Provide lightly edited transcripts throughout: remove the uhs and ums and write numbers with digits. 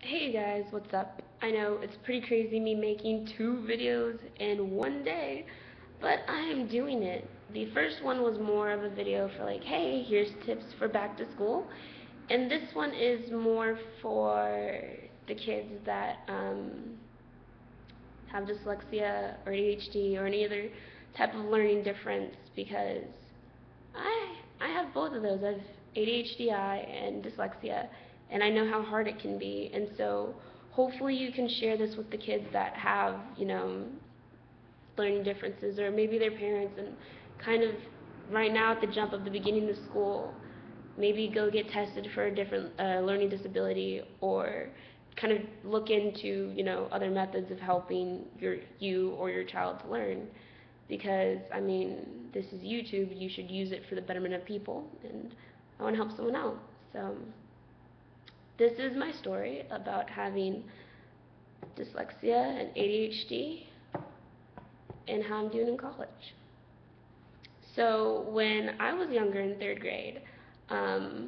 Hey guys, what's up? I know it's pretty crazy me making 2 videos in one day, but I am doing it. The first one was more of a video for like, hey, here's tips for back to school. And this one is more for the kids that have dyslexia or ADHD or any other type of learning difference because I have both of those. I have ADHD and dyslexia, and I know how hard it can be. And so hopefully you can share this with the kids that have, learning differences, or maybe their parents, and kind of right now at the jump of the beginning of school, maybe go get tested for a different learning disability, or kind of look into, other methods of helping you or your child to learn. Because, I mean, this is YouTube, you should use it for the betterment of people, and I want to help someone out. So, this is my story about having dyslexia and ADHD and how I'm doing in college. So, when I was younger in 3rd grade, I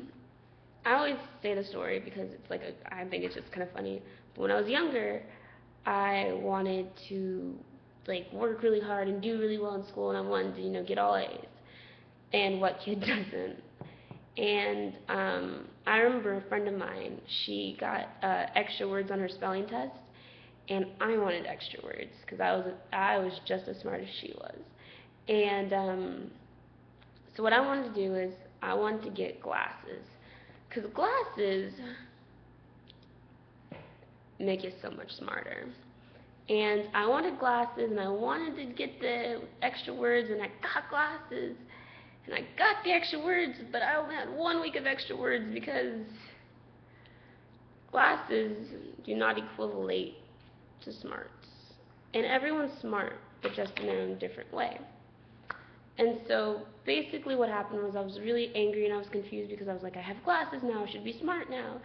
always say the story because it's like I think it's just kind of funny. But when I was younger, I wanted to like work really hard and do really well in school, and I wanted to get all A's. And what kid doesn't? And I remember a friend of mine. She got extra words on her spelling test, and I wanted extra words because I was just as smart as she was. And so what I wanted to do is I wanted to get glasses, because glasses make you so much smarter. And I wanted glasses, and I wanted to get the extra words, and I got glasses, and I got the extra words, but I only had 1 week of extra words because glasses do not equate to smarts. And everyone's smart, but just in their own different way. And so basically what happened was I was really angry and I was confused because I was like, I have glasses now, I should be smart now.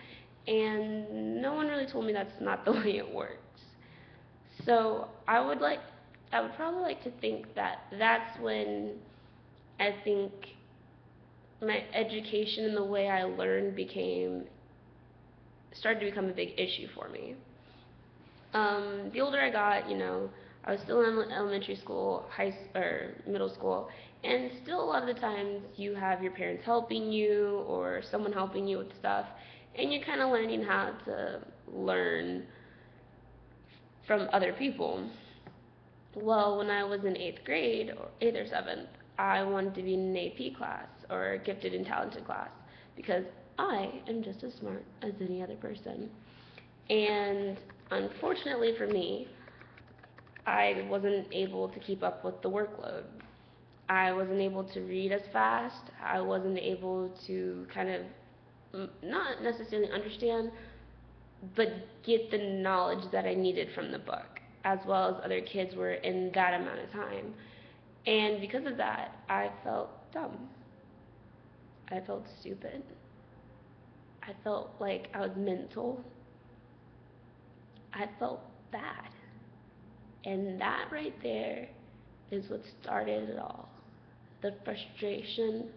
And no one really told me that's not the way it works. So I would probably like to think that that's when I think my education and the way I learned started to become a big issue for me. The older I got, I was still in elementary school, or middle school, and still a lot of the times you have your parents helping you or someone helping you with stuff, and you're kind of learning how to learn from other people. Well, when I was in 8th grade, or 8th or 7th, I wanted to be in an AP class, or gifted and talented class, because I am just as smart as any other person. And unfortunately for me, I wasn't able to keep up with the workload. I wasn't able to read as fast. I wasn't able to kind of not necessarily understand, but get the knowledge that I needed from the book, as well as other kids were in that amount of time. And because of that, I felt dumb. I felt stupid. I felt like I was mental. I felt bad. And that right there is what started it all. The frustration,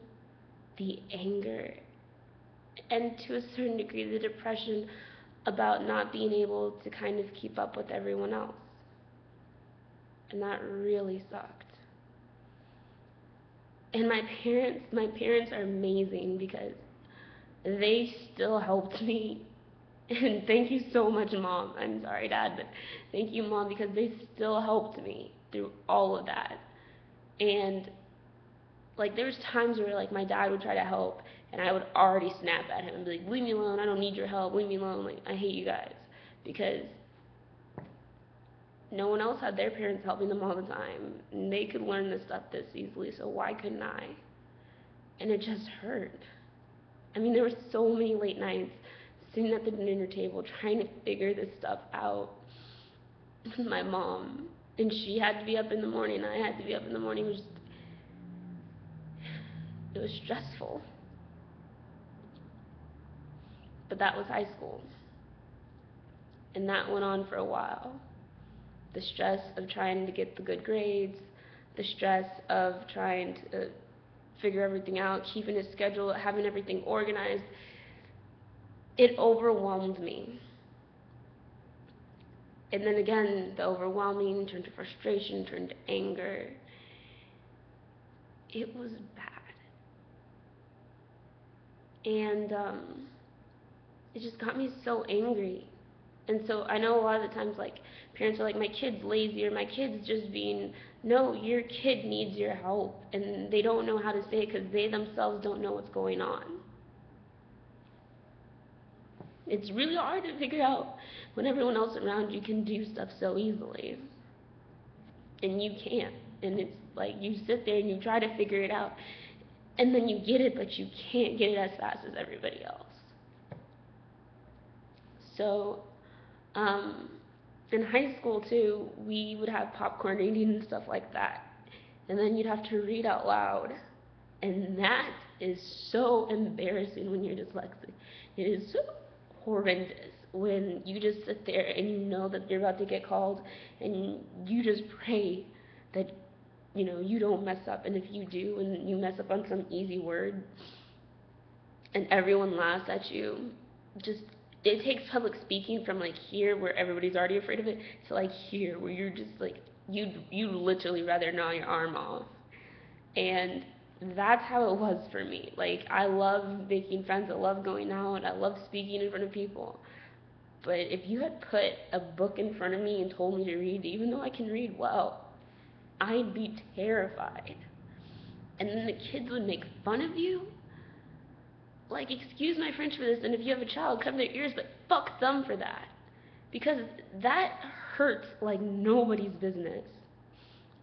the anger, and to a certain degree the depression about not being able to kind of keep up with everyone else. And that really sucked. And my parents are amazing because they still helped me. And thank you so much, Mom. I'm sorry, Dad, but thank you, Mom, because they still helped me through all of that. And like there was times where like my dad would try to help, and I would already snap at him and be like, leave me alone, I don't need your help, leave me alone, like I hate you guys. Because no one else had their parents helping them all the time, and they could learn this stuff this easily, so why couldn't I? And it just hurt. I mean, there were so many late nights sitting at the dinner table trying to figure this stuff out with my mom. And she had to be up in the morning, I had to be up in the morning. It was stressful. But that was high school. And that went on for a while. The stress of trying to get the good grades, the stress of trying to figure everything out, keeping a schedule, having everything organized, it overwhelmed me. And then again, the overwhelming turned to frustration, turned to anger. It was bad. And it just got me so angry. And so I know a lot of the times, like, parents are like, my kid's lazy, or my kid's just being, no, your kid needs your help. And they don't know how to say it because they themselves don't know what's going on. It's really hard to figure out when everyone else around you can do stuff so easily. And you can't. And it's like you sit there and you try to figure it out. And then you get it, but you can't get it as fast as everybody else. So, in high school too, we would have popcorn reading and stuff like that. And then you'd have to read out loud. And that is so embarrassing when you're dyslexic. It is so horrendous when you just sit there and you know that you're about to get called and you just pray that, you don't mess up. And if you do and you mess up on some easy word and everyone laughs at you, it takes public speaking from like here where everybody's already afraid of it to like here where you're just like, you literally rather gnaw your arm off. And that's how it was for me. Like, I love making friends, I love going out, I love speaking in front of people. But if you had put a book in front of me and told me to read, even though I can read well, I'd be terrified. And then the kids would make fun of you. Like, excuse my French for this, and if you have a child, cover their ears, but fuck them for that. Because that hurts like nobody's business.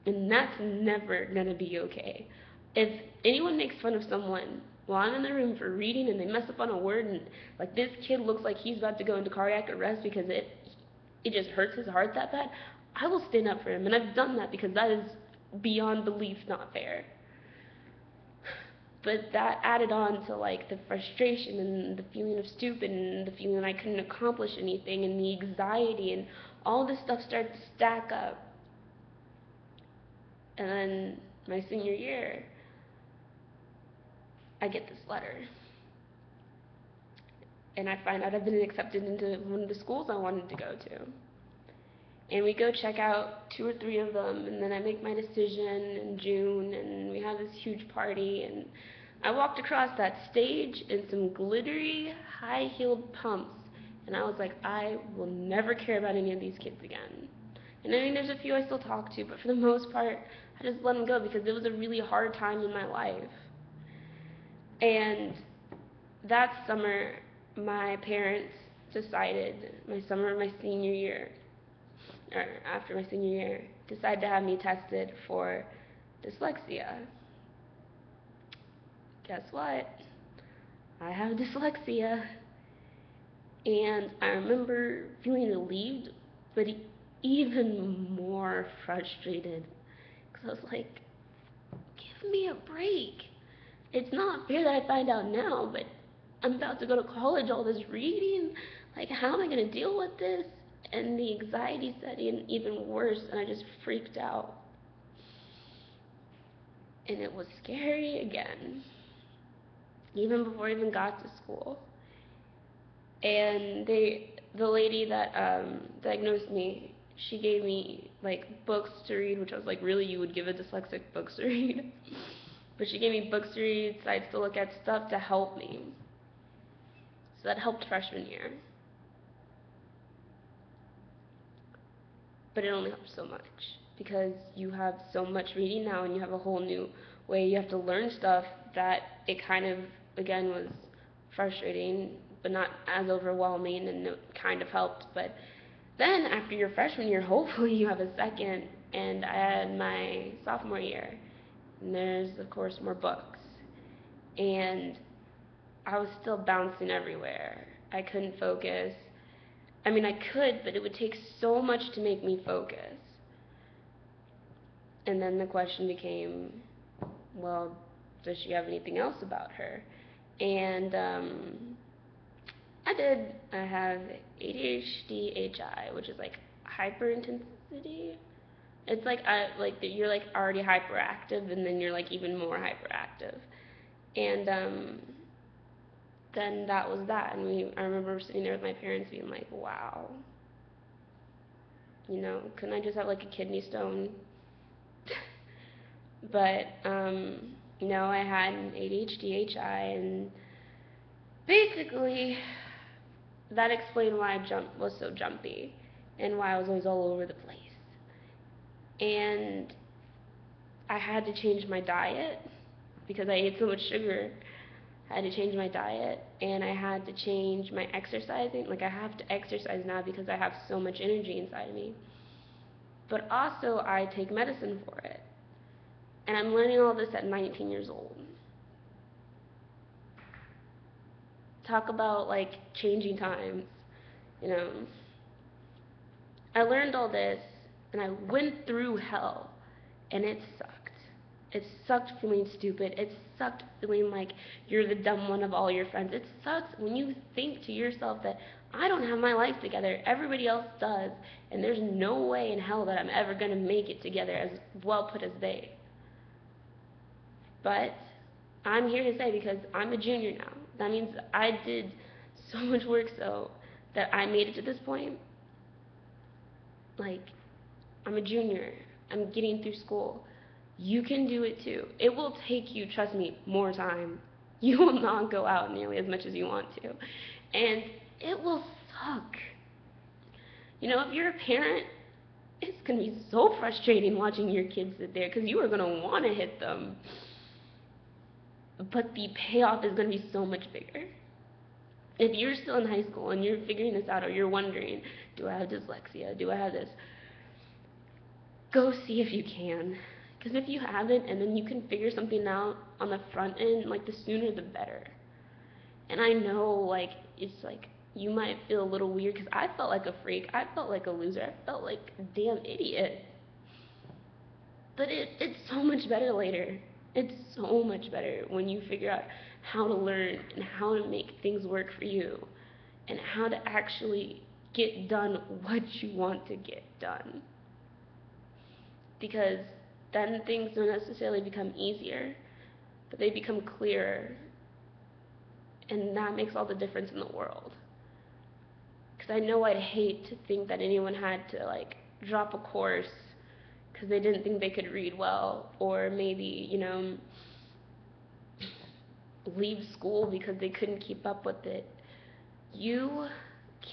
And that's never gonna be okay. If anyone makes fun of someone while I'm in the room for reading and they mess up on a word and like this kid looks like he's about to go into cardiac arrest because it just hurts his heart that bad, I will stand up for him. And I've done that because that is beyond belief not fair. But that added on to like the frustration and the feeling of stupid and the feeling I couldn't accomplish anything and the anxiety and all this stuff started to stack up. And then my senior year, I get this letter. And I find out I've been accepted into one of the schools I wanted to go to. And we go check out 2 or 3 of them, and then I make my decision in June, and we have this huge party, and I walked across that stage in some glittery, high-heeled pumps, and I was like, I will never care about any of these kids again. And I mean, there's a few I still talk to, but for the most part, I just let them go because it was a really hard time in my life. And that summer, my parents decided, my summer of my senior year, or after my senior year, decided to have me tested for dyslexia. Guess what? I have dyslexia. And I remember feeling relieved, but even more frustrated. Because I was like, give me a break. It's not fair that I find out now, but I'm about to go to college, all this reading. Like, how am I going to deal with this? And the anxiety set in even worse, and I just freaked out. And it was scary again, even before I even got to school. And the lady that diagnosed me, she gave me like books to read, which I was like, really, you would give a dyslexic books to read? But she gave me books to read, sites to look at, stuff to help me. So that helped freshman year. But it only helps so much because you have so much reading now and you have a whole new way you have to learn stuff that it kind of, again, was frustrating, but not as overwhelming, and it kind of helped. But then after your freshman year, hopefully you have a second, and I had my sophomore year, and there's, of course, more books. And I was still bouncing everywhere. I couldn't focus. I mean, I could, but it would take so much to make me focus. And then the question became, well, does she have anything else about her? And I did. I have ADHD HI, which is like hyperintensity. It's like you're like already hyperactive, and then you're like even more hyperactive. And then that was that. And I remember sitting there with my parents being like, wow. couldn't I just have like a kidney stone? But no, I had an ADHD HI, and basically that explained why I was so jumpy and why I was always all over the place. And I had to change my diet because I ate so much sugar. I had to change my diet, and I had to change my exercising. Like, I have to exercise now because I have so much energy inside of me. But also, I take medicine for it. And I'm learning all this at 19 years old. Talk about, like, changing times, you know. I learned all this, and I went through hell, and it sucked. It sucked feeling stupid. It sucked feeling like you're the dumb one of all your friends. It sucks when you think to yourself that I don't have my life together, everybody else does, and there's no way in hell that I'm ever going to make it together as well put as they. But I'm here to say, because I'm a junior now, that means I did so much work so that I made it to this point. Like, I'm a junior. I'm getting through school. You can do it too. It will take you, trust me, more time. You will not go out nearly as much as you want to. And it will suck. If you're a parent, it's going to be so frustrating watching your kids sit there because you are going to want to hit them. But the payoff is going to be so much bigger. If you're still in high school and you're figuring this out, or you're wondering, do I have dyslexia? Do I have this? Go see if you can. Because if you haven't, and then you can figure something out on the front end, like, the sooner the better. And I know, like, it's like, you might feel a little weird, because I felt like a freak. I felt like a loser. I felt like a damn idiot. But it's so much better later. It's so much better when you figure out how to learn and how to make things work for you and how to actually get done what you want to get done. Because then things don't necessarily become easier, but they become clearer, and that makes all the difference in the world. Because I know I'd hate to think that anyone had to, like, drop a course because they didn't think they could read well, or maybe, leave school because they couldn't keep up with it. You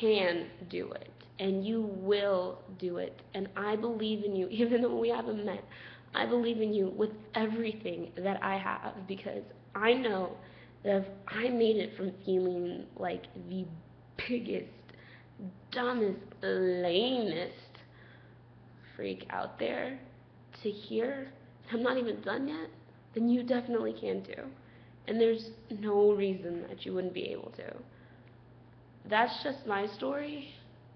can do it, and you will do it, and I believe in you. Even though we haven't met, I believe in you with everything that I have, because I know that if I made it from feeling like the biggest, dumbest, lamest freak out there to here, I'm not even done yet, then you definitely can too. And there's no reason that you wouldn't be able to. That's just my story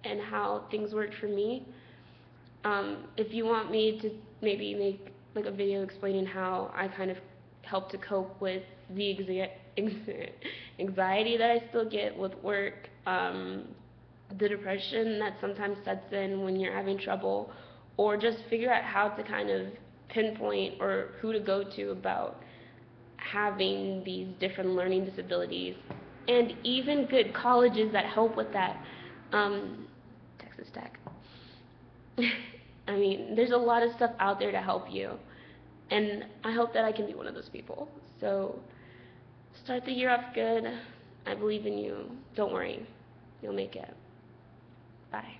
and how things worked for me. If you want me to maybe make like a video explaining how I kind of help to cope with the anxiety that I still get with work, the depression that sometimes sets in when you're having trouble, or just figure out how to kind of pinpoint or who to go to about having these different learning disabilities, and even good colleges that help with that. Texas Tech. I mean, there's a lot of stuff out there to help you, and I hope that I can be one of those people. So start the year off good. I believe in you. Don't worry. You'll make it. Bye.